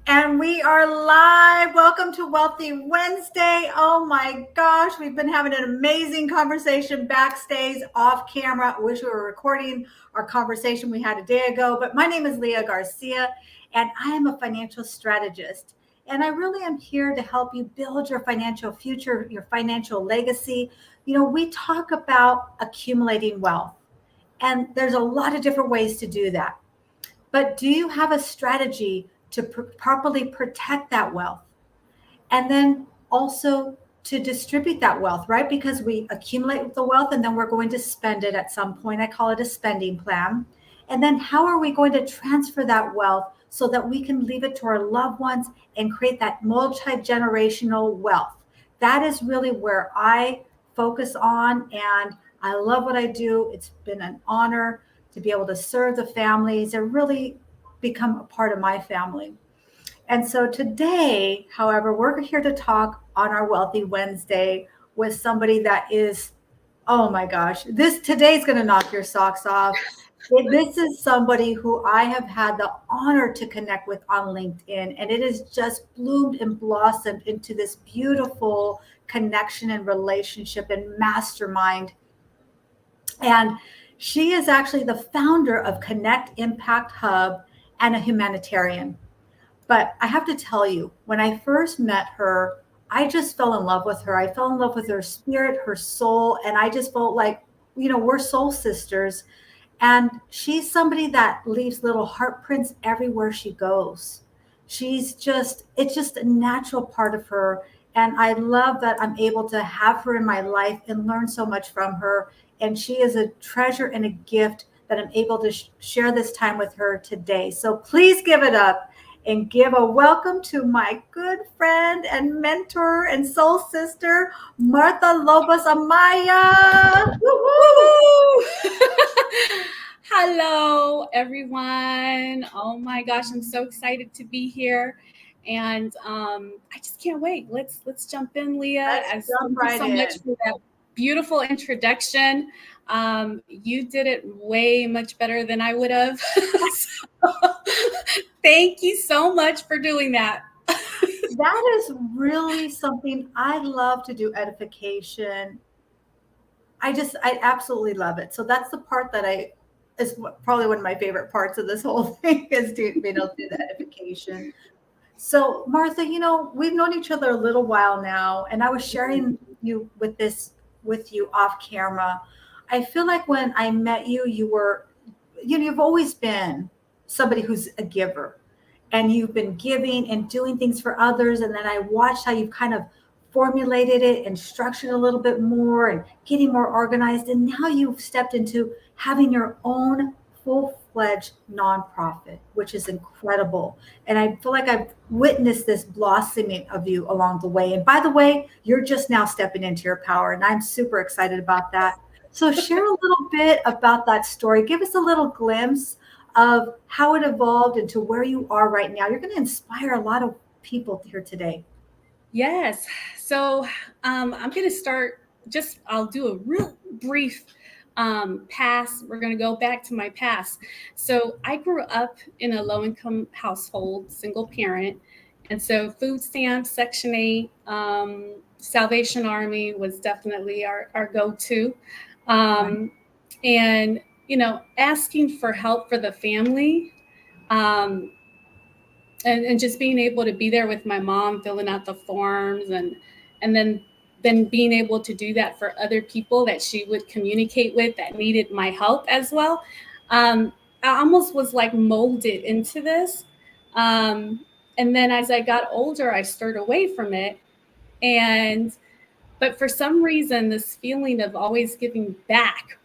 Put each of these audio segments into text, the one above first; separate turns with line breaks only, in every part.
And we are live. Welcome to Wealthy Wednesday. Oh my gosh, we've been having an amazing conversation backstage, off camera. I wish we were recording our conversation we had a day ago. But my name is Leah Garcia, and I am a financial strategist. And I really am here to help you build your financial future, your financial legacy. We talk about accumulating wealth, and there's a lot of different ways to do that. But do you have a strategy to properly protect that wealth? And then also to distribute that wealth, right? Because we accumulate the wealth and then we're going to spend it at some point. I call it a spending plan. And then how are we going to transfer that wealth so that we can leave it to our loved ones and create that multi-generational wealth? That is really where I focus on, and I love what I do. It's been an honor to be able to serve the families and really become a part of my family. And so today, however, we're here to talk on our Wealthy Wednesday with somebody that is, oh my gosh, this today's going to knock your socks off. This is somebody who I have had the honor to connect with on LinkedIn, and it has just bloomed and blossomed into this beautiful connection and relationship and mastermind. And she is actually the founder of Connect Impact Hub and a humanitarian. But I have to tell you, when I first met her, I just fell in love with her. I fell in love with her spirit, her soul, and I just felt like, we're soul sisters. And she's somebody that leaves little heart prints everywhere she goes. It's just a natural part of her. And I love that I'm able to have her in my life and learn so much from her. And she is a treasure and a gift that I'm able to share this time with her today. So please give it up and give a welcome to my good friend and mentor and soul sister, Martha Lobos Amaya. Woo-hoo!
Woo! Hello, everyone. Oh my gosh, I'm so excited to be here. And I just can't wait. Let's jump in, Leah.
Let's
As
jump
thank you
right
so much
in.
for that beautiful introduction. You did it way much better than I would have. So, thank you so much for doing that.
That is really something I love to do, edification. I absolutely love it. So that's the part that is probably one of my favorite parts of this whole thing is being able to do the edification. So, Martha, we've known each other a little while now, and I was sharing with you off camera. I feel like when I met you, you've always been somebody who's a giver, and you've been giving and doing things for others. And then I watched how you've kind of formulated it and structured a little bit more and getting more organized. And now you've stepped into having your own full-fledged nonprofit, which is incredible. And I feel like I've witnessed this blossoming of you along the way. And by the way, you're just now stepping into your power, and I'm super excited about that. So share a little bit about that story. Give us a little glimpse of how it evolved into where you are right now. You're going to inspire a lot of people here today.
Yes. So I'm going to start I'll do a real brief past. We're going to go back to my past. So I grew up in a low income household, single parent. And so food stamps, Section 8, Salvation Army was definitely our go to.
Right.
Um, and, asking for help for the family. Um, and just being able to be there with my mom filling out the forms and then being able to do that for other people that she would communicate with that needed my help as well. I almost was like molded into this. And then as I got older, I stirred away from it. And but for some reason, this feeling of always giving back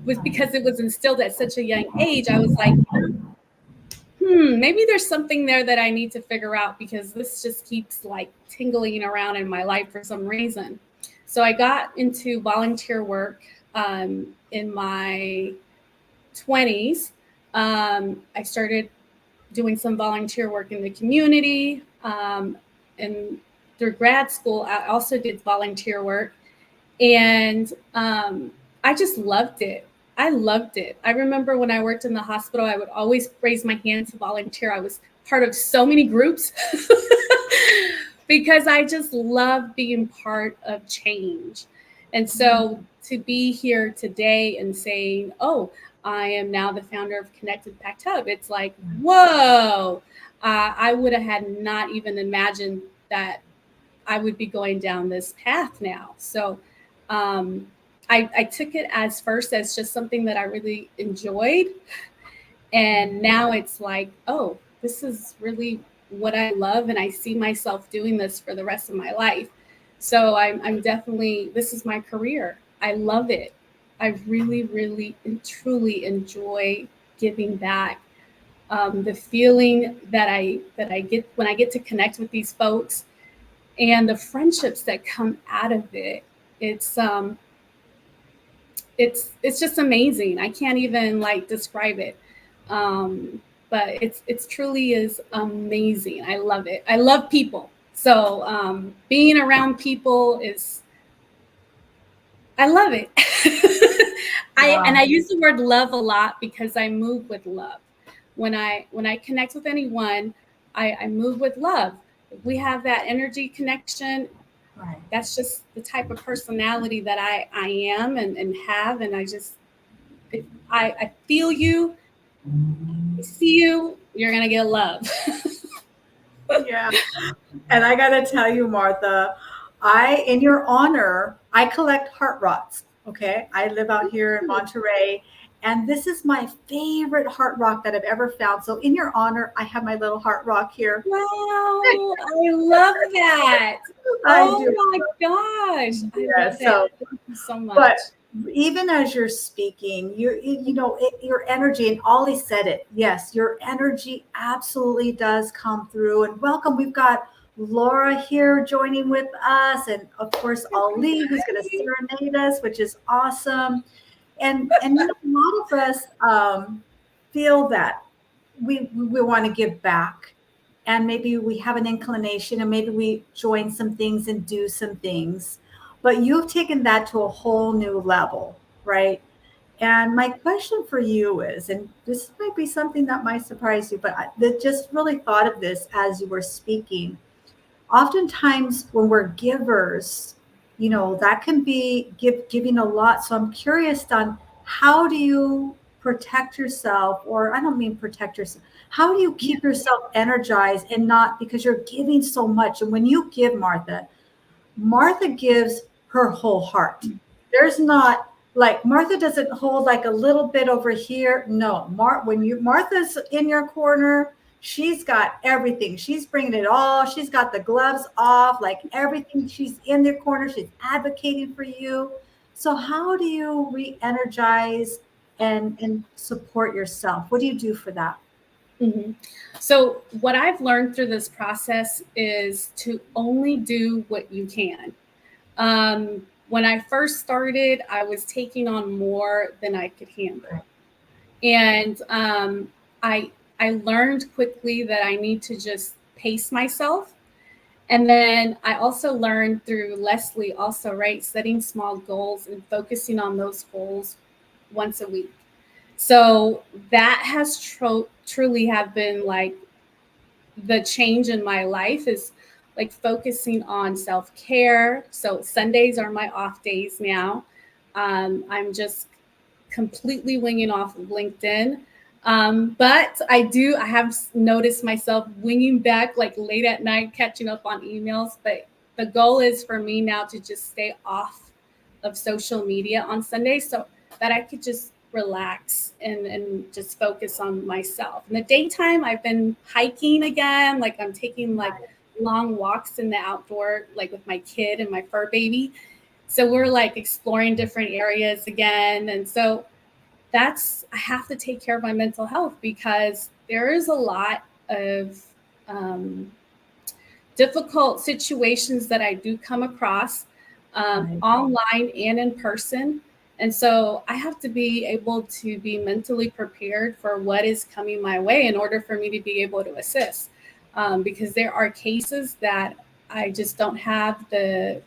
was because it was instilled at such a young age. I was like, maybe there's something there that I need to figure out because this just keeps like tingling around in my life for some reason. So I got into volunteer work in my 20s. I started doing some volunteer work in the community. And through grad school, I also did volunteer work. And I just loved it. I loved it. I remember when I worked in the hospital, I would always raise my hand to volunteer. I was part of so many groups because I just love being part of change. And so to be here today and saying, oh, I am now the founder of Connected Packed Hub, it's like, whoa, I would have had not even imagined that I would be going down this path now. So I took it as first as just something that I really enjoyed. And now it's like, oh, this is really what I love. And I see myself doing this for the rest of my life. So I'm definitely, this is my career. I love it. I really, really, and truly enjoy giving back. The feeling that I get when I get to connect with these folks and the friendships that come out of it, it's it's just amazing. I can't even like describe it. But it's truly is amazing. I love it. I love people. So being around people is, I love it. I use the word love a lot because I move with love. When I connect with anyone, I move with love. If we have that energy connection,
Right.
that's just the type of personality that I am and have. And I feel you, I see you, you're gonna get love.
Yeah. And I got to tell you, Martha, in your honor, I collect heart rocks. Okay. I live out here in Monterey, and this is my favorite heart rock that I've ever found. So, in your honor, I have my little heart rock here.
Wow, I love that.
I
Oh
do.
my gosh, I
Yeah.
love it.
So,
Thank you so much.
but even as you're speaking, your energy, and Ollie said it. Yes, your energy absolutely does come through. And welcome, we've got Laura here joining with us, and of course Ali, who's going to serenade us, which is awesome. And a lot of us feel that we want to give back, and maybe we have an inclination, and maybe we join some things and do some things, but you've taken that to a whole new level, right? And my question for you is, and this might be something that might surprise you, but just really thought of this as you were speaking. Oftentimes when we're givers, that can be giving a lot. So I'm curious on, how do you protect yourself, or I don't mean protect yourself, how do you keep yourself energized and not, because you're giving so much. And when you give, Martha gives her whole heart. There's not, like, Martha doesn't hold like a little bit over here. No, Martha's in your corner, she's got everything. She's bringing it all. She's got the gloves off, like everything. She's in the corner. She's advocating for you. So how do you re-energize and support yourself? What do you do for that?
Mm-hmm. So what I've learned through this process is to only do what you can. When I first started, I was taking on more than I could handle. And I learned quickly that I need to just pace myself. And then I also learned through Leslie also, right, setting small goals and focusing on those goals once a week. So that has truly have been like the change in my life, is like focusing on self-care. So Sundays are my off days now. I'm just completely winging off of LinkedIn. But I have noticed myself winging back like late at night, catching up on emails. But the goal is for me now to just stay off of social media on Sundays so that I could just relax and just focus on myself. In the daytime, I've been hiking again. Like I'm taking like long walks in the outdoor, like with my kid and my fur baby. So we're like exploring different areas again. And so I have to take care of my mental health because there is a lot of difficult situations that I do come across online and in person. And so I have to be able to be mentally prepared for what is coming my way in order for me to be able to assist. Because there are cases that I just don't have the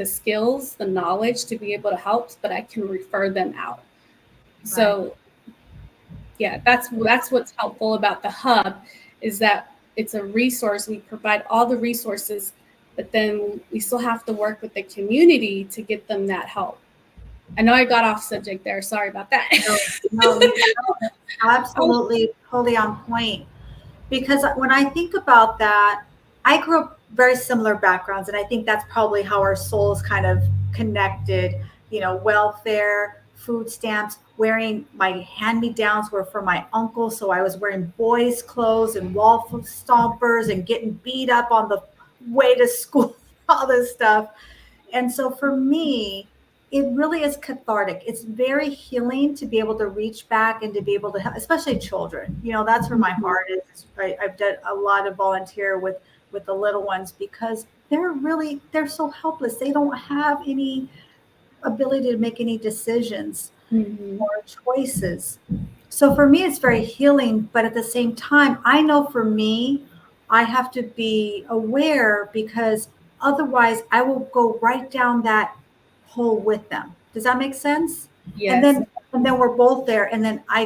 skills, the knowledge to be able to help, but I can refer them out. So yeah, that's what's helpful about the hub, is that it's a resource. We provide all the resources, but then we still have to work with the community to get them that help. I know I got off subject there. Sorry about that.
No, absolutely, totally on point. Because when I think about that, I grew up very similar backgrounds, and I think that's probably how our souls kind of connected. You know, welfare, food stamps, wearing my hand-me-downs were for my uncle, so I was wearing boys' clothes and wall stompers and getting beat up on the way to school, all this stuff. And so for me, it really is cathartic. It's very healing to be able to reach back and to be able to help, especially children. You know, that's where my heart is. I've done a lot of volunteer with the little ones because they're so helpless. They don't have any ability to make any decisions
Mm-hmm.
or choices. So for me, it's very healing. But at the same time, I know for me, I have to be aware because otherwise I will go right down that hole with them. Does that make sense? And
Yes.
then we're both there and then I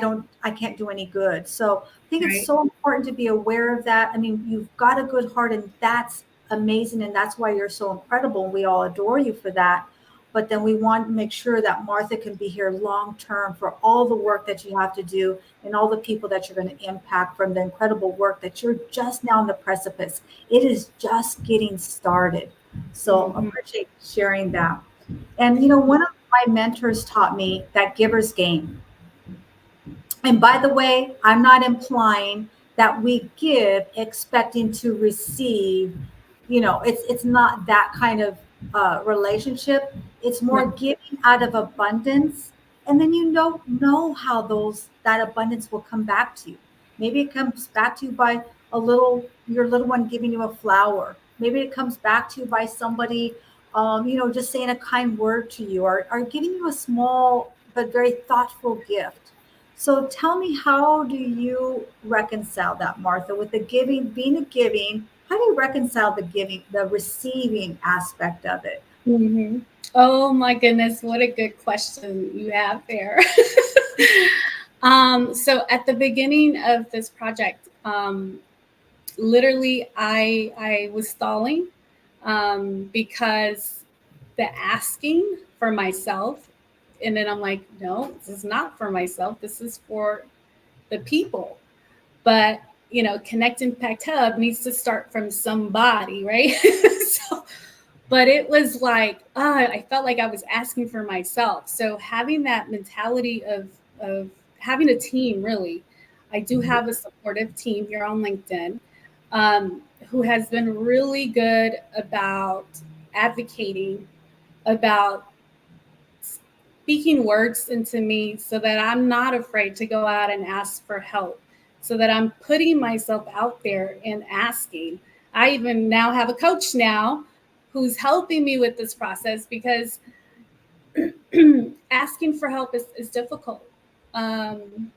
can't do any good. So I think it's
Right.
so important to be aware of that. I mean, you've got a good heart and that's amazing and that's why you're so incredible and we all adore you for that. But then we want to make sure that Martha can be here long term for all the work that you have to do and all the people that you're going to impact from the incredible work that you're just now on the precipice. It is just getting started. So I
Mm-hmm.
appreciate sharing that. And you know, one of my mentors taught me that giver's gain. And by the way, I'm not implying that we give expecting to receive. You know, it's not that kind of relationship. It's more
Right.
giving out of abundance, and then you know how those that abundance will come back to you. Maybe it comes back to you by your little one giving you a flower. Maybe it comes back to you by somebody, you know, just saying a kind word to you, or giving you a small but very thoughtful gift. So tell me, how do you reconcile that, Martha, with the giving, being a giving? How do you reconcile the giving, the receiving aspect of it?
Mm-hmm. Oh my goodness, what a good question you have there. So at the beginning of this project, literally I was stalling because the asking for myself, and then I'm like, no, this is not for myself. This is for the people. But Connect Impact Hub needs to start from somebody, right? So, but it was like, I felt like I was asking for myself. So having that mentality of having a team, really, I do have a supportive team here on LinkedIn, who has been really good about advocating, about speaking words into me so that I'm not afraid to go out and ask for help, so that I'm putting myself out there and asking. I even now have a coach now who's helping me with this process because asking for help is difficult. Um,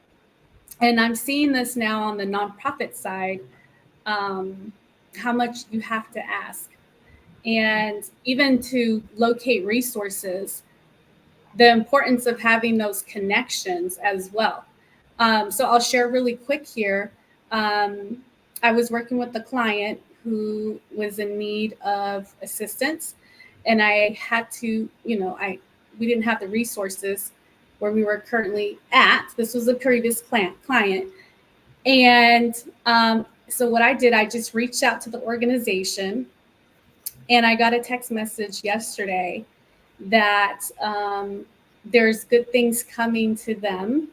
and I'm seeing this now on the nonprofit side, um, how much you have to ask. And even to locate resources, the importance of having those connections as well. So I'll share really quick here. Um, I was working with a client who was in need of assistance, and I had to, we didn't have the resources where we were currently at. This was a previous client, and so what I did, I just reached out to the organization, and I got a text message yesterday that there's good things coming to them.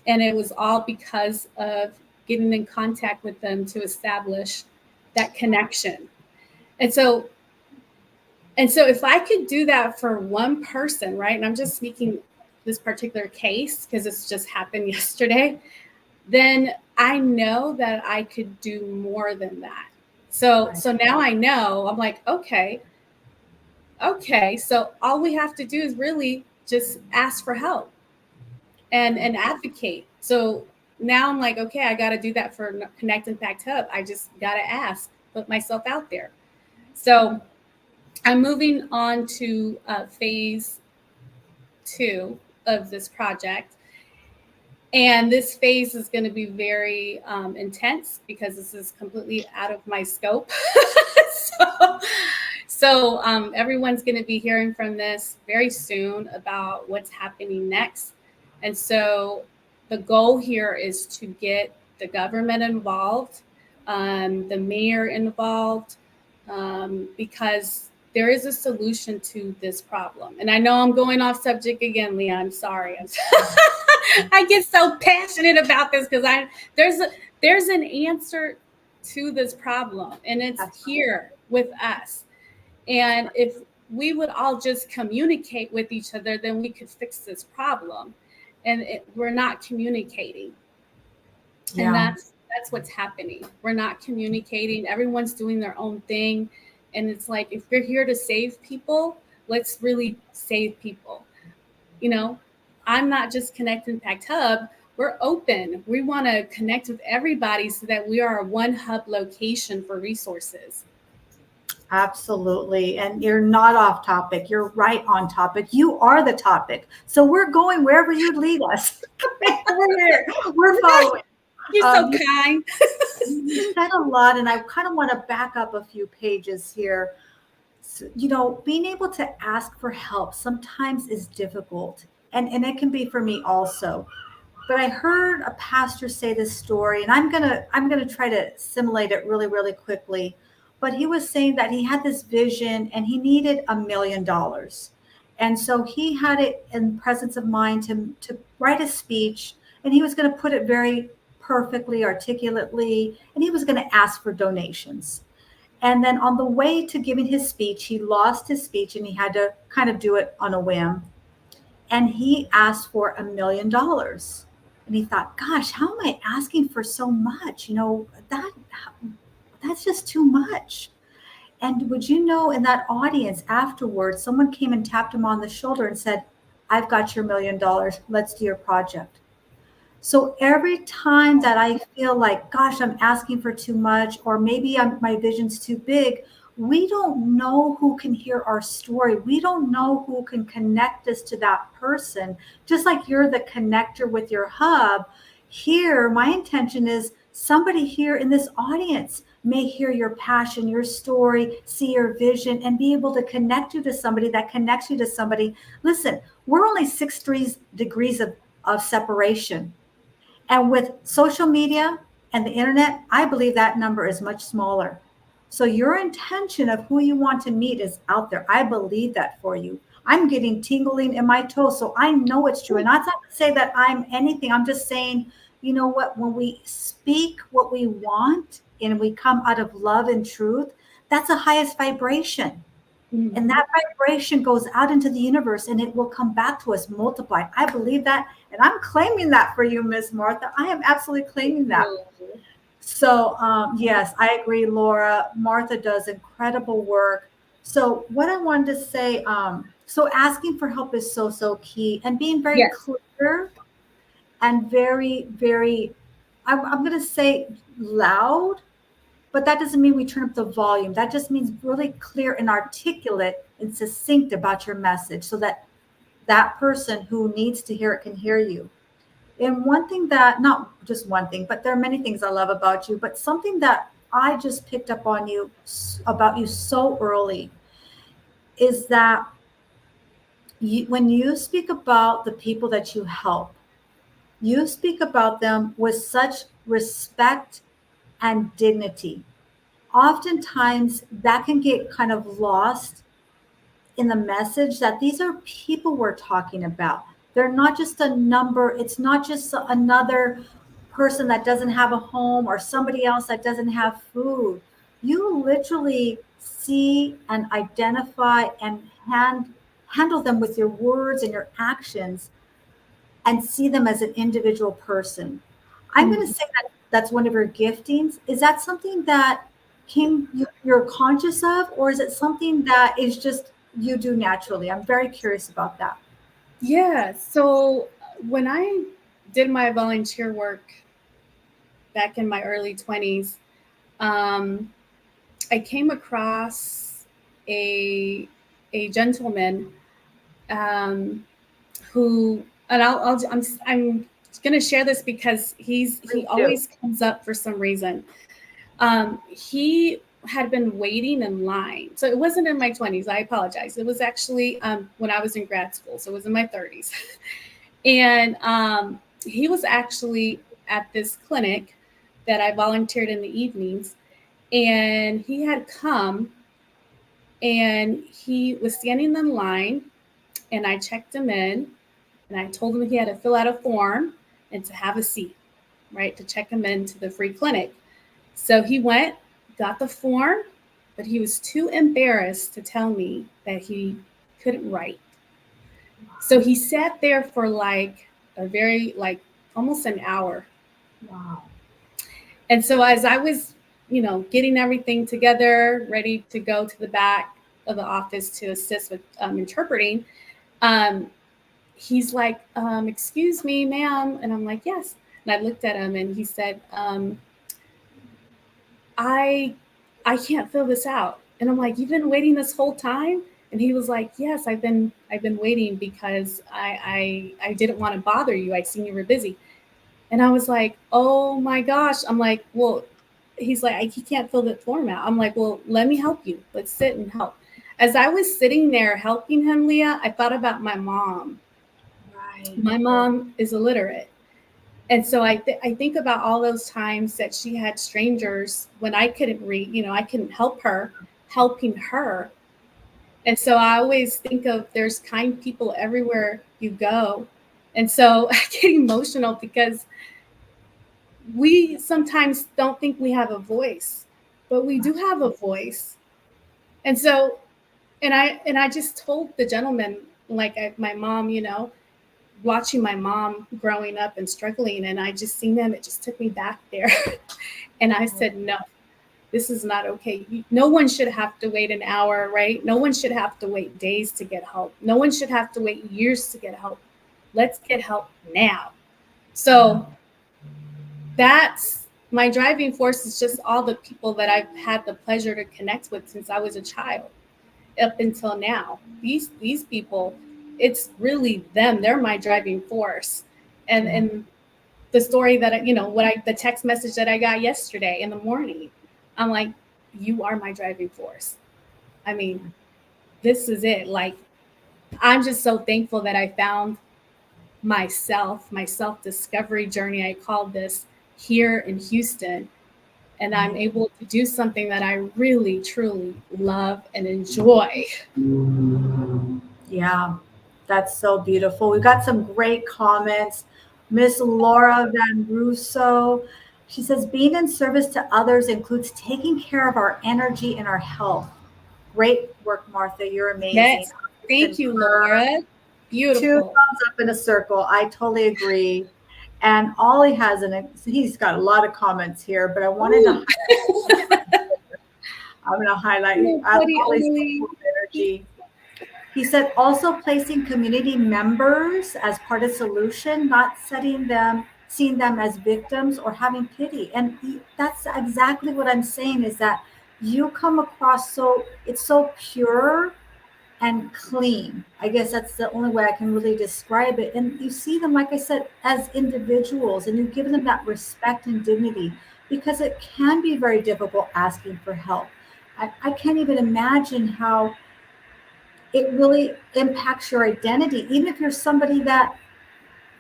And it was all because of getting in contact with them to establish that connection. And so, if I could do that for one person, right? And I'm just speaking this particular case because it's just happened yesterday, then I know that I could do more than that. So now I know, I'm like, okay, so all we have to do is really just ask for help and advocate. So now I'm like, okay, I got to do that for Connect Impact Hub. I just got to ask, put myself out there. So I'm moving on to phase 2 of this project. And this phase is going to be very intense because this is completely out of my scope. So everyone's going to be hearing from this very soon about what's happening next. And so the goal here is to get the government involved, the mayor involved, because there is a solution to this problem. And I know I'm going off subject again, Leah. I'm sorry. I get so passionate about this because there's an answer to this problem, and it's here with us. And if we would all just communicate with each other, then we could fix this problem. And we're not communicating, and that's what's happening. We're not communicating. Everyone's doing their own thing, and it's like, if we're here to save people, let's really save people. You know, I'm not just Connect Impact Hub. We're open. We want to connect with everybody so that we are a one hub location for resources.
Absolutely. And you're not off topic. You're right on topic. You are the topic. So we're going wherever you lead us. We're here. We're following.
You're so kind.
You said a lot, and I kind of want to back up a few pages here. So, you know, being able to ask for help sometimes is difficult. And it can be for me also. But I heard a pastor say this story, and I'm gonna try to simulate it really, really quickly. But he was saying that he had this vision and he needed $1 million. And so he had it in presence of mind to write a speech, and he was going to put it very perfectly, articulately, and he was going to ask for donations. And then on the way to giving his speech, he lost his speech and he had to kind of do it on a whim. And he asked for $1 million. And he thought, gosh, how am I asking for so much? You know, that's just too much. And would you know, in that audience afterwards, someone came and tapped him on the shoulder and said, I've got your $1 million. Let's do your project. So every time that I feel like, gosh, I'm asking for too much, or maybe my vision's too big, we don't know who can hear our story. We don't know who can connect us to that person. Just like you're the connector with your hub, here, my intention is somebody here in this audience may hear your passion, your story, see your vision, and be able to connect you to somebody that connects you to somebody. Listen, we're only 6 degrees of separation. And with social media and the internet, I believe that number is much smaller. So your intention of who you want to meet is out there. I believe that for you. I'm getting tingling in my toes, so I know it's true. And that's not to say that I'm anything. I'm just saying, you know what? When we speak what we want and we come out of love and truth, that's the highest vibration. Mm-hmm. And that vibration goes out into the universe and it will come back to us multiplied. I believe that. And I'm claiming that for you, Miss Martha. I am absolutely claiming that. Mm-hmm. So, yes, I agree, Laura. Martha does incredible work. So what I wanted to say, so asking for help is so, so key, and being very clear and very, very, I'm going to say loud, but that doesn't mean we turn up the volume. That just means really clear and articulate and succinct about your message so that that person who needs to hear it can hear you. And one thing that, not just one thing, but there are many things I love about you, but something that I just picked up on you, about you so early, is that when you speak about the people that you help, you speak about them with such respect and dignity. Oftentimes that can get kind of lost in the message that these are people we're talking about. They're not just a number. It's not just another person that doesn't have a home or somebody else that doesn't have food. You literally see and identify and handle them with your words and your actions and see them as an individual person. I'm going to say that that's one of your giftings. Is that something that you're conscious of, or is it something that is just you do naturally? I'm very curious about that.
Yeah. So when I did my volunteer work back in my early 20s, I came across a gentleman who, and I'm going to share this because he always comes up for some reason. He had been waiting in line. So it wasn't in my 20s. I apologize. It was actually when I was in grad school. So it was in my 30s. And he was actually at this clinic that I volunteered in the evenings. And he had come and he was standing in line, and I checked him in, and I told him he had to fill out a form and to have a seat, right, to check him into the free clinic. So he went, got the form, but he was too embarrassed to tell me that he couldn't write. So he sat there for like almost an hour.
Wow.
And so as I was, getting everything together, ready to go to the back of the office to assist with interpreting, he's like, excuse me, ma'am. And I'm like, yes. And I looked at him and he said, I can't fill this out. And I'm like, you've been waiting this whole time? And he was like, yes, I've been waiting because I didn't want to bother you. I seen you were busy. And I was like, oh my gosh. I'm like, well, he's like, he can't fill the form out. I'm like, well, let me help you. Let's sit and help. As I was sitting there helping him, Leah, I thought about my mom. Right. My mom is illiterate. And so I think about all those times that she had strangers when I couldn't read, I couldn't help her, helping her. And so I always think of there's kind people everywhere you go. And so I get emotional because we sometimes don't think we have a voice, but we do have a voice. And so, and I just told the gentleman, like my mom, watching my mom growing up and struggling, and I just seen them, it just took me back there. And I said, no, this is not okay. No one should have to wait an hour, right? No one should have to wait days to get help. No one should have to wait years to get help. Let's get help now. So that's my driving force, is just all the people that I've had the pleasure to connect with since I was a child up until now. These people, it's really them. They're my driving force. And the story that, the text message that I got yesterday in the morning, I'm like, you are my driving force. I mean, this is it. Like, I'm just so thankful that I found my self-discovery journey, I called this, here in Houston. And I'm able to do something that I really, truly love and enjoy.
Yeah, that's so beautiful. We got some great comments. Miss Laura Van Russo, she says, being in service to others includes taking care of our energy and our health. Great work, Martha. You're amazing.
Yes. Thank you, Laura. Beautiful.
2 thumbs up in a circle. I totally agree. And Ollie he's got a lot of comments here, but I wanted to I'm going to highlight Ollie's energy. He said, also placing community members as part of the solution, not seeing them as victims or having pity. And that's exactly what I'm saying, is that you come across it's so pure and clean. I guess that's the only way I can really describe it. And you see them, like I said, as individuals, and you give them that respect and dignity, because it can be very difficult asking for help. I can't even imagine how it really impacts your identity, even if you're somebody that,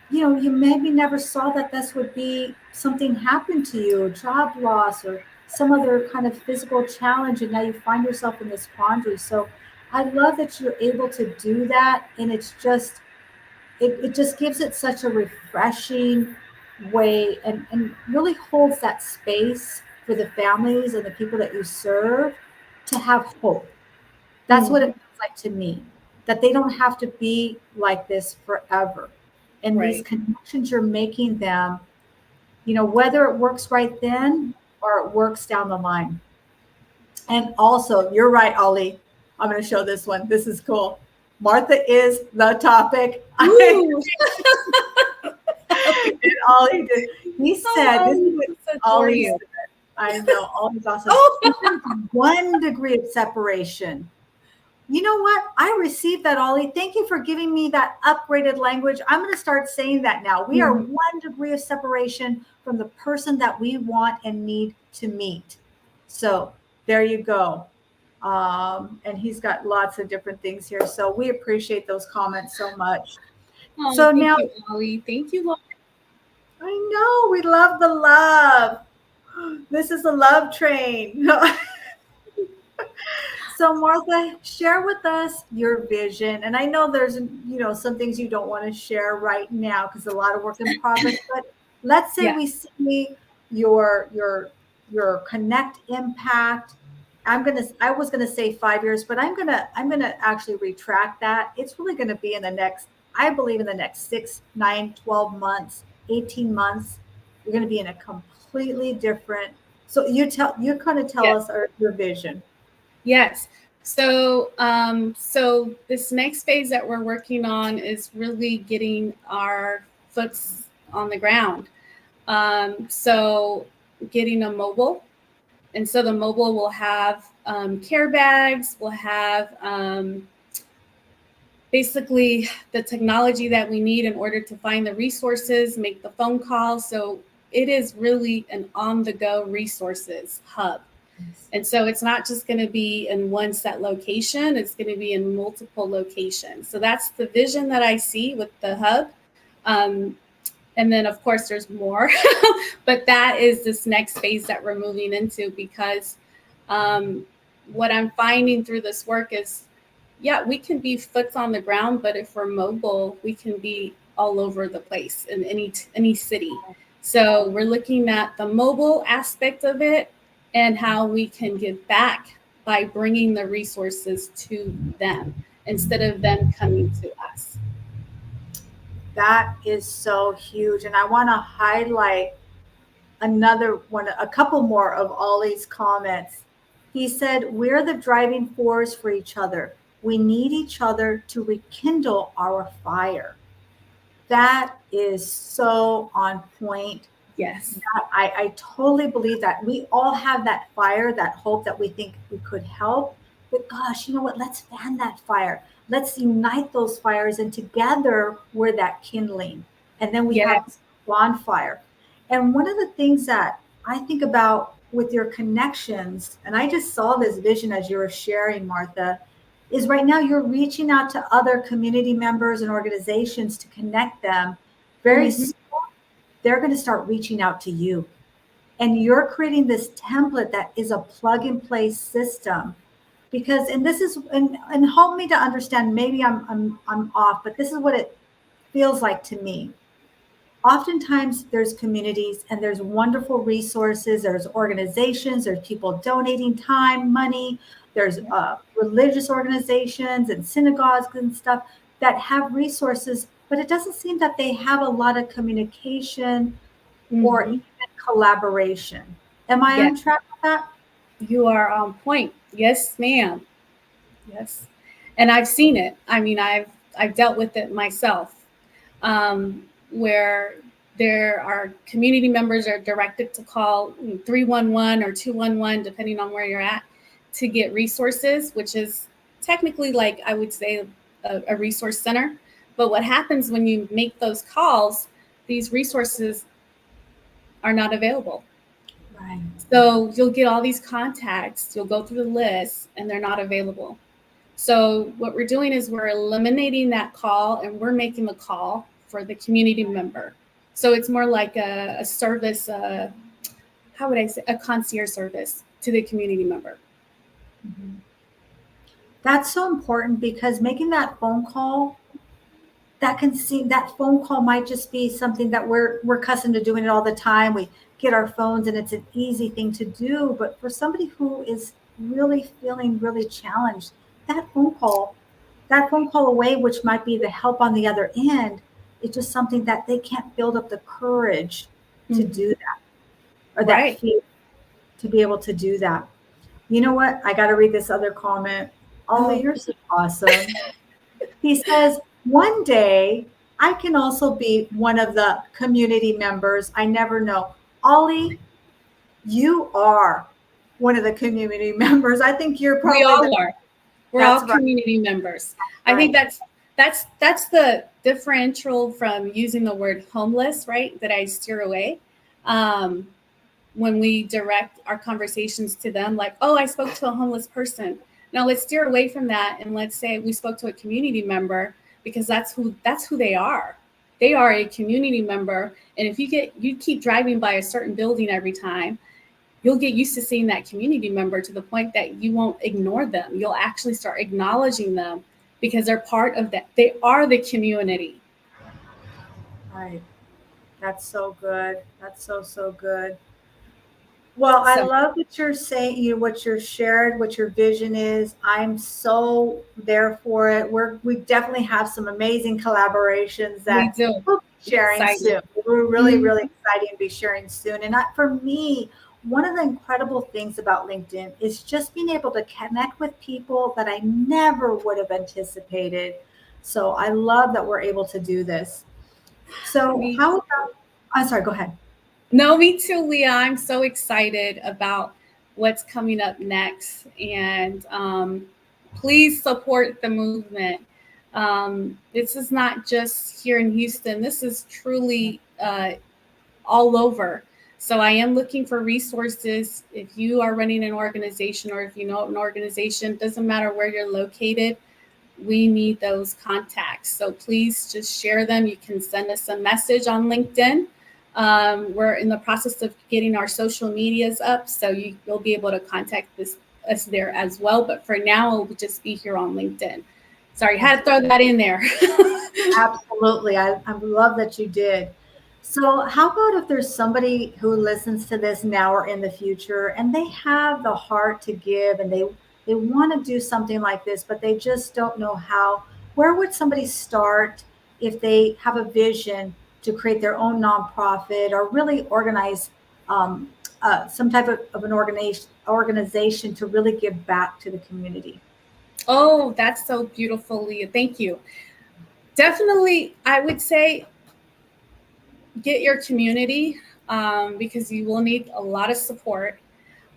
you maybe never saw that this would be something happen to you, job loss or some other kind of physical challenge, and now you find yourself in this quandary. So I love that you're able to do that, and it's just, it just gives it such a refreshing way, and really holds that space for the families and the people that you serve to have hope. That's what it feels like to me, that they don't have to be like this forever. And these connections you're making them, whether it works right then or it works down the line. And also, you're right, Ollie. I'm going to show this one. This is cool. Martha is the topic. And Ollie did. He said, this is what Ollie said. I know, Ollie's awesome. 1 degree of separation. You know what? I received that, Ollie. Thank you for giving me that upgraded language. I'm going to start saying that now. We are
Mhm.
1 degree of separation from the person that we want and need to meet. So there you go. And he's got lots of different things here. So we appreciate those comments so much.
Oh,
So
thank
now
you, Ollie. Thank you, Laura.
I know we love the love. This is a love train. So Martha, share with us your vision. And I know there's, some things you don't want to share right now because a lot of work in progress, but let's say
Yeah.
we see your connect impact. I was gonna say 5 years, but I'm gonna actually retract that. It's really gonna be in the next, I believe in the next 6, 9, 12 months, 18 months. You're gonna be in a completely different, so you kind of tell
Yes.
us your vision.
Yes. So this next phase that we're working on is really getting our foots on the ground. So getting a mobile, and so the mobile will have care bags, will have basically the technology that we need in order to find the resources, make the phone calls. So it is really an on-the-go resources hub. And so it's not just going to be in one set location, it's going to be in multiple locations. So that's the vision that I see with the hub. Um, and then, of course, there's more, but that is this next phase that we're moving into because what I'm finding through this work is, yeah, we can be foots on the ground, but if we're mobile, we can be all over the place in any city. So we're looking at the mobile aspect of it and how we can give back by bringing the resources to them instead of them coming to us.
That is so huge. And I want to highlight a couple more of Ollie's comments. He said, we're the driving force for each other. We need each other to rekindle our fire. That is so on point.
Yes.
I totally believe that we all have that fire, that hope that we think we could help. But gosh, you know what? Let's fan that fire. Let's unite those fires, and together we're that kindling. And then we have
Yes.
bonfire. And one of the things that I think about with your connections, and I just saw this vision as you were sharing, Martha, is right now you're reaching out to other community members and organizations to connect them. Very
Mm-hmm.
soon, they're going to start reaching out to you. And you're creating this template that is a plug and play system. Because, and this is, and help me to understand, maybe I'm off, but this is what it feels like to me. Oftentimes there's communities and there's wonderful resources, there's organizations, there's people donating time, money, there's religious organizations and synagogues and stuff that have resources, but it doesn't seem that they have a lot of communication or
Mm-hmm.
even collaboration. Am I
Yes.
on track with that?
You are on point. Yes, ma'am. Yes. And I've seen it. I mean, I've dealt with it myself, where there are community members are directed to call 311 or 211, depending on where you're at, to get resources, which is technically like I would say a resource center. But what happens when you make those calls, these resources are not available.
Right.
So you'll get all these contacts, you'll go through the list, and they're not available. So what we're doing is we're eliminating that call and we're making the call for the community member. So it's more like a service, how would I say, a concierge service to the community member.
Mhm. That's so important because making that phone call, that phone call might just be something that we're accustomed to doing it all the time. We get our phones and it's an easy thing to do. But for somebody who is really feeling really challenged, that phone call, that phone call away, which might be the help on the other end, it's just something that they can't build up the courage to
Mm-hmm.
do that, or that
Right.
fear to be able to do that. You know what? I got to read this other comment. Ollie,
Oh,
you're so awesome. He says, one day I can also be one of the community members. I never know. Ollie, you are one of the community members. I think you're
we
probably
all are. We're
That's
all
right.
community members. I
Right.
think that's the differential from using the word homeless, right? That I steer away. Um, when we direct our conversations to them, like, oh, I spoke to a homeless person. Now let's steer away from that and let's say we spoke to a community member, because that's who they are. They are a community member. And if you keep driving by a certain building every time, you'll get used to seeing that community member to the point that you won't ignore them. You'll actually start acknowledging them because they're part of that. They are the community.
Right. That's so good. That's so, so good. Well, I
So
love what you're saying, what you're shared, what your vision is. I'm so there for it. We definitely have some amazing collaborations
we
that
do.
we'll be
I'm
sharing
excited.
soon. We're really,
Mhm.
really excited to be sharing soon. And for me, one of the incredible things about LinkedIn is just being able to connect with people that I never would have anticipated. So I love that we're able to do this. So
Me
how
too.
about, I'm sorry, go ahead.
No, me too, Leah. I'm so excited about what's coming up next. And please support the movement. This is not just here in Houston, this is truly all over. So I am looking for resources. If you are running an organization or if you know an organization, doesn't matter where you're located, we need those contacts. So please just share them. You can send us a message on LinkedIn. We're in the process of getting our social medias up, so you'll be able to contact us there as well. But for now, it will just be here on LinkedIn. Sorry, had to throw that in there.
Absolutely. I love that you did. So, how about if there's somebody who listens to this now or in the future and they have the heart to give and they want to do something like this, but they just don't know how? Where would somebody start if they have a vision to create their own nonprofit or really organize um, some type of an organization to really give back to the community?
Oh, that's so beautiful, Leah. Thank you. Definitely, I would say get your community, because you will need a lot of support.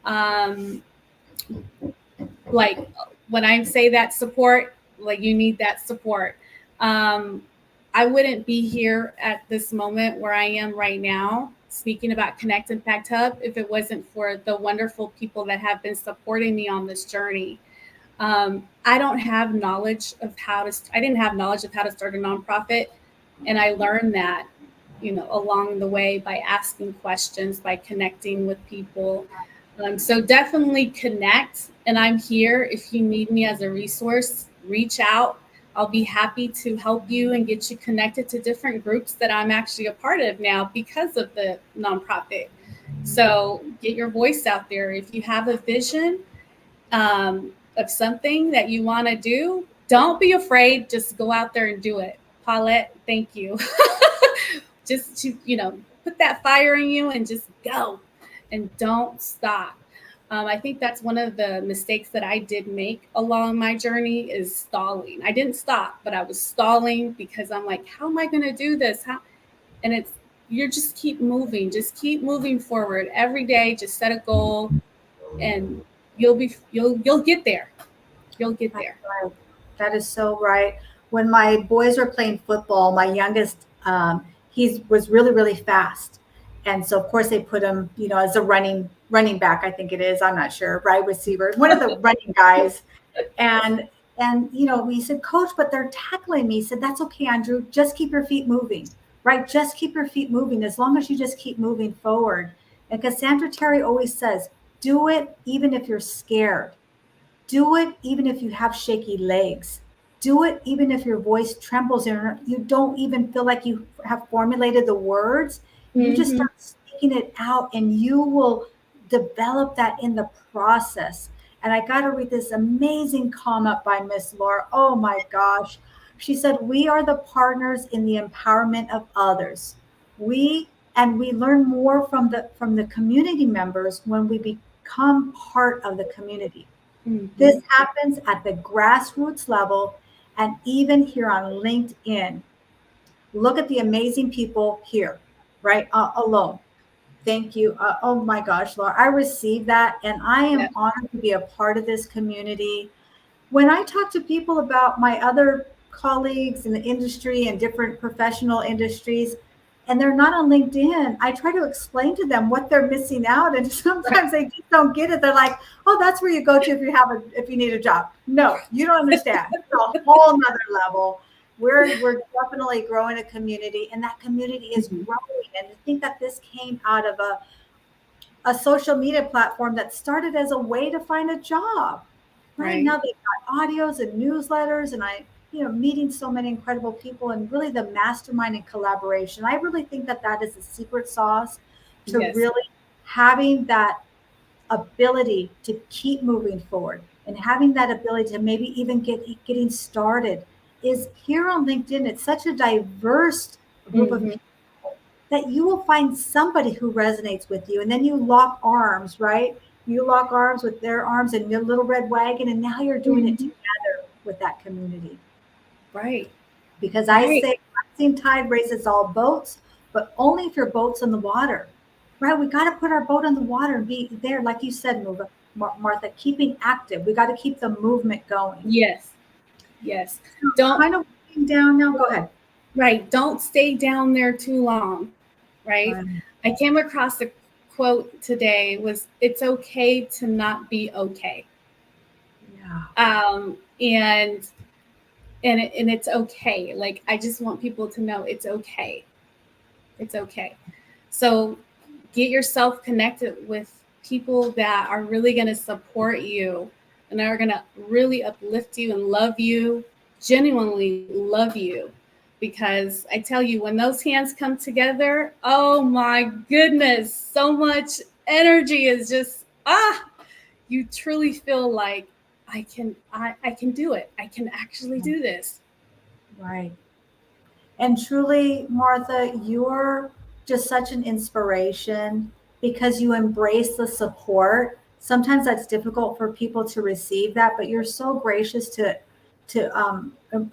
Um, like when I say that support, like you need that support. Um, I wouldn't be here at this moment where I am right now speaking about Connect Impact Hub if it wasn't for the wonderful people that have been supporting me on this journey. I don't have knowledge of I didn't have knowledge of how to start a nonprofit. And I learned that, along the way by asking questions, by connecting with people. So definitely connect. And I'm here if you need me as a resource, reach out. I'll be happy to help you and get you connected to different groups that I'm actually a part of now because of the nonprofit. So get your voice out there. If you have a vision, of something that you want to do, don't be afraid. Just go out there and do it. Paulette, thank you. Just to, put that fire in you and just go and don't stop. I think that's one of the mistakes that I did make along my journey is stalling. I didn't stop, but I was stalling because I'm like, how am I going to do this? And you just keep moving forward every day. Just set a goal and you'll get there. You'll get
That's
there.
right. That is so right. When my boys were playing football, my youngest, he was really, really fast. And so of course they put him, as a running back, I think it is. I'm not sure, right? Receiver, one of the running guys. And he said, Coach, but they're tackling me. He said, that's okay, Andrew. Just keep your feet moving, right? Just keep your feet moving as long as you just keep moving forward. And Cassandra Terry always says, do it even if you're scared. Do it even if you have shaky legs. Do it even if your voice trembles and you don't even feel like you have formulated the words. You just
Mm-hmm.
start speaking it out and you will develop that in the process. And I got to read this amazing comment by Miss Laura. Oh my gosh. She said, we are the partners in the empowerment of others. We learn more from the community members when we become part of the community. This
Mm-hmm.
happens at the grassroots level and even here on LinkedIn. Look at the amazing people here, right? Alone. Thank you. Oh my gosh, Laura, I received that and I
Yeah.
am honored to be a part of this community. when I talk to people about my other colleagues in the industry and different professional industries, and they're not on LinkedIn, I try to explain to them what they're missing out. And
Right.
sometimes they just don't get it. They're like, oh, that's where you go to if you need a job. No, you don't understand. It's a whole nother level. We're definitely growing a community, and that community is
Mhm.
growing. And I think that this came out of a social media platform that started as a way to find a job. Right
Right.
now, they've got audios and newsletters, and meeting so many incredible people, and really the mastermind and collaboration. I really think that that is the secret sauce to
Yes.
really having that ability to keep moving forward and having that ability to maybe even getting started is here on LinkedIn. It's such a diverse group of
Hmm.
people that you will find somebody who resonates with you. And then you lock arms, right? You lock arms with their arms and your little red wagon, and now you're doing it
Hmm.
together with that community.
Right.
Because I
Right.
say rising tide raises all boats, but only if your boat's in the water. Right? We got to put our boat in the water and be there, like you said, Martha, keeping active. We got to keep the movement going.
Yes. Yes.
So
Don't
kind of winding down now. Go ahead.
Right. Don't stay down there too long. Right.
Right.
I came across a quote today was it's okay to not be okay.
Yeah.
And and it's okay. Like I just want people to know it's okay. It's okay. So get yourself connected with people that are really going to support you and are going to really uplift you and love you, genuinely love you. Because I tell you, when those hands come together, oh my goodness, so much energy is just, you truly feel like I can do it. I can actually do this.
Right. And truly, Martha, you're just such an inspiration because you embrace the support. Sometimes that's difficult for people to receive that, but you're so gracious to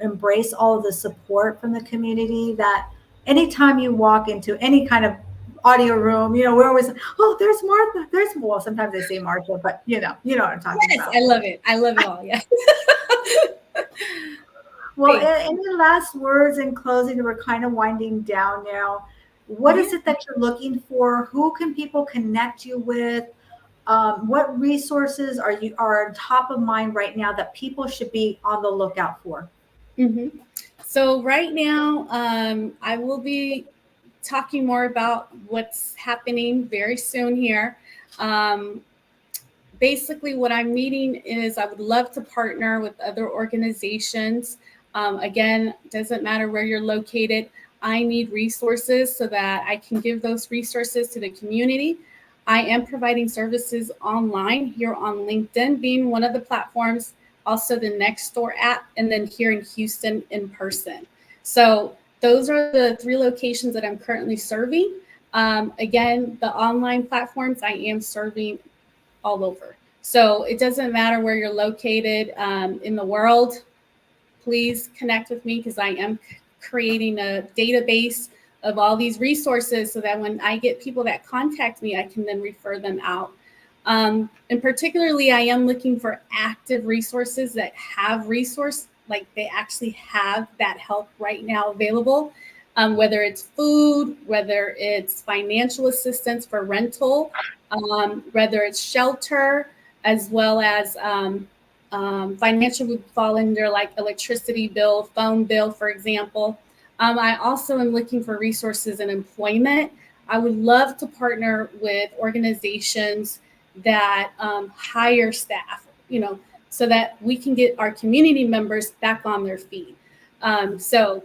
embrace all of the support from the community that anytime you walk into any kind of audio room, we're always, oh, there's Martha. Well, sometimes they say Martha, but you know what I'm talking
Yes,
about.
I love it. I love it all. Yes.
Well,
Hey,
any last words in closing? We're kind of winding down now. What is
yeah.
it that you're looking for? Who can people connect you with? What resources are top of mind right now that people should be on the lookout for?
Hmm. So right now, I will be talking more about what's happening very soon here. Um, Basically, what I'm needing is I would love to partner with other organizations. Again, doesn't matter where you're located. I need resources so that I can give those resources to the community. I am providing services online here on LinkedIn, being one of the platforms, also the Nextdoor app, and then here in Houston in person. So those are the three locations that I'm currently serving. Again, the online platforms I am serving all over. So it doesn't matter where you're located in the world. Please connect with me because I am creating a database of all these resources so that when I get people that contact me, I can then refer them out. And particularly, I am looking for active resources that have resource, like they actually have that help right now available. Whether it's food, whether it's financial assistance for rental, whether it's shelter, as well as financial would fall under like electricity bill, phone bill, for example. I also am looking for resources in employment. I would love to partner with organizations that hire staff, so that we can get our community members back on their feet. So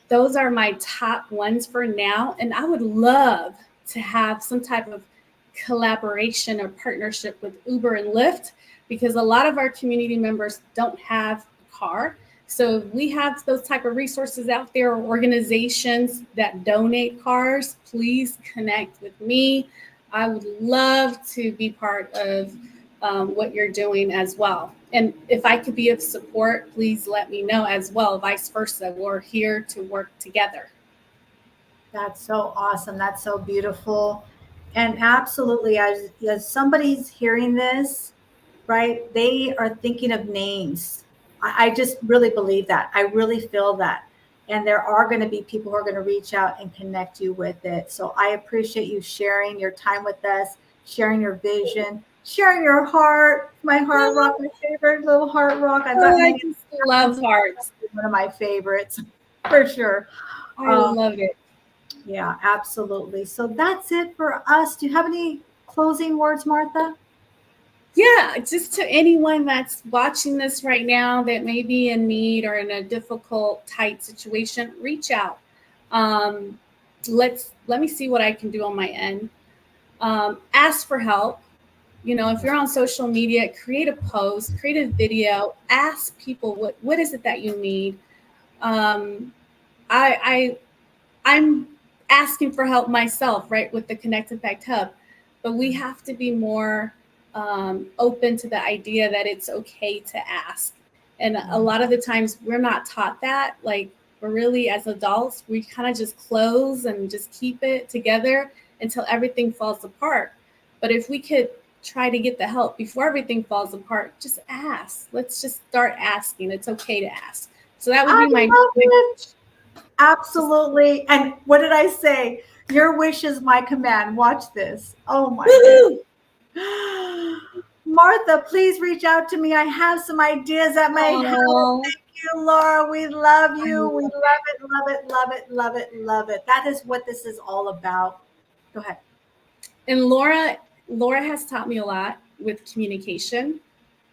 those are my top ones for now. And I would love to have some type of collaboration or partnership with Uber and Lyft because a lot of our community members don't have a car. So if we have those type of resources out there or organizations that donate cars, please connect with me. I would love to be part of what you're doing as well. And if I could be of support, please let me know as well. Vice versa. We're here to work together.
That's so awesome. That's so beautiful. And absolutely, as somebody's hearing this, right, they are thinking of names. I just really believe that. I really feel that. And there are going to be people who are going to reach out and connect you with it. So I appreciate you sharing your time with us, sharing your vision, sharing your heart. My heart rock, my favorite little heart rock. I've got
Oh, I
many.
just love hearts.
One of my favorites for sure.
I love it.
Yeah, absolutely. So that's it for us. Do you have any closing words, Martha?
Yeah, just to anyone that's watching this right now that may be in need or in a difficult, tight situation, reach out. Um, let me see what I can do on my end. Ask for help. You know, if you're on social media, create a post, create a video, ask people what is it that you need. Um, I I'm asking for help myself, right, with the Connect Impact Hub, but we have to be more open to the idea that it's okay to ask. And a lot of the times we're not taught that. Like, we're really, as adults, we kind of just close and just keep it together until everything falls apart. But if we could try to get the help before everything falls apart, just ask. Let's just start asking. It's okay to ask. So that would
I
be my
love it.
just
Absolutely. And what did I say? Your wish is my command. Watch this. Oh my
woohoo!
goodness. Martha, please reach out to me. I have some ideas that may help.
Oh,
Thank you, Laura. We love
I
you. We
love
love it, love it, love it, love it, love it. That is what this is all about. Go ahead.
And Laura has taught me a lot with communication.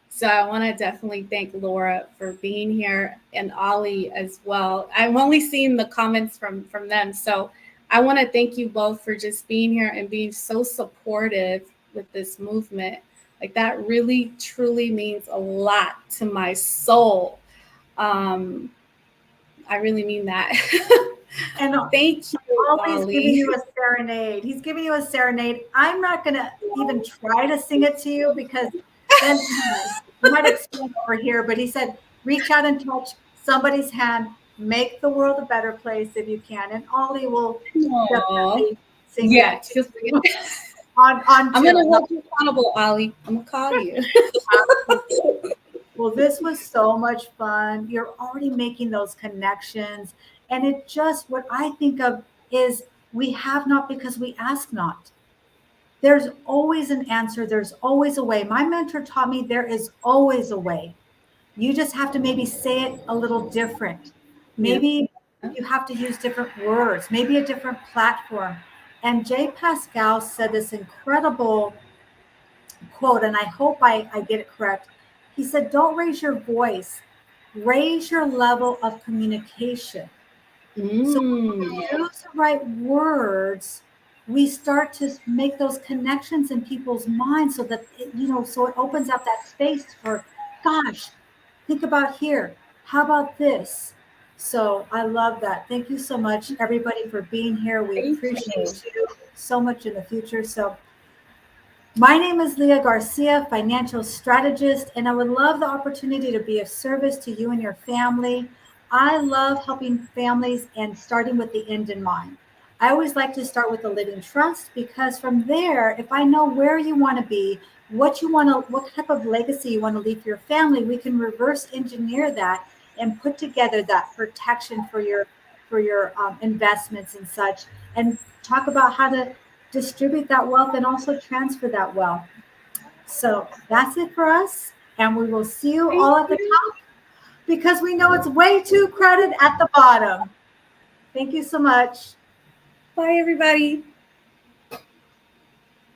So I want to definitely thank Laura for being here, and Ollie as well. I've only seen the comments from them. So I want to thank you both for just being here and being so supportive with this movement. Like, that really truly means a lot to my soul. Um, I really mean that.
And
Thank you,
Ollie's giving
Ollie.
you a serenade. He's giving you a serenade. I'm not going to even try to sing it to you because then you might explain over here. But he said, reach out and touch somebody's hand. Make the world a better place if you can. And Ollie will
Aww.
definitely sing
Yeah,
that to
just
you on
I'm
tune.
gonna hold you accountable, Ollie. I'm gonna call you.
Well, this was so much fun. You're already making those connections. And it just, what I think of is we have not because we ask not. There's always an answer, there's always a way. My mentor taught me there is always a way. You just have to maybe say it a little different.
Yeah.
Maybe you have to use different words, maybe a different platform. And Jay Pascal said this incredible quote, and I hope I get it correct. He said, don't raise your voice, raise your level of communication. So when
Mm.
we use the right words, we start to make those connections in people's minds so that, so it opens up that space for, gosh, think about here. How about this? So I love that. Thank you so much, everybody, for being here. We
Thank you.
appreciate you so much in the future. So my name is Leah Garcia, financial strategist, and I would love the opportunity to be of service to you and your family. I love helping families and starting with the end in mind. I always like to start with the living trust because from there, if I know where you want to be, what type of legacy you want to leave for your family, we can reverse engineer that and put together that protection for your investments and such, and talk about how to distribute that wealth and also transfer that wealth. So that's it for us. And we will see you
Thank
all at the
you.
top because we know it's way too crowded at the bottom. Thank you so much.
Bye, everybody.